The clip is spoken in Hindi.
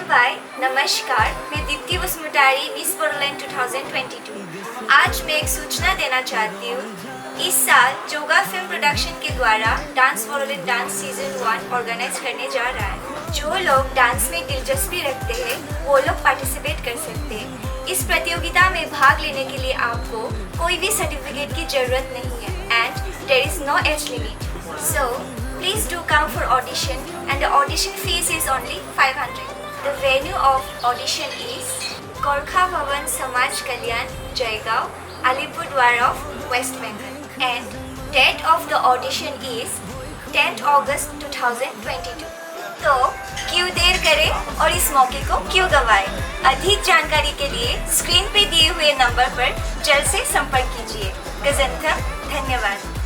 बाय, नमस्कार। मैं दीप्ति वसुमतारी, मिस बोडोलैंड 2022। आज मैं एक सूचना देना चाहती हूँ। इस साल जोगा फिल्म प्रोडक्शन के द्वारा dance Bodoland dance season 1 organise करने जा रहा है। जो लोग डांस में दिलचस्पी रखते हैं वो लोग पार्टिसिपेट कर सकते हैं। इस प्रतियोगिता में भाग लेने के लिए आपको कोई भी सर्टिफिकेट की जरूरत नहीं है and there is no age limit. So please do come for audition and the audition fees is only 500. The venue of audition is Gorkha Bhavan Samaj Kalyan, Jaigaon, Alipurduar of West Bengal. And date of the audition is 10th August 2022. तो क्यों देर करें और इस मौके को क्यों गंवाएं? अधिक जानकारी के लिए स्क्रीन पे दिए हुए नंबर पर जल्द से संपर्क कीजिए। गजंतम, धन्यवाद।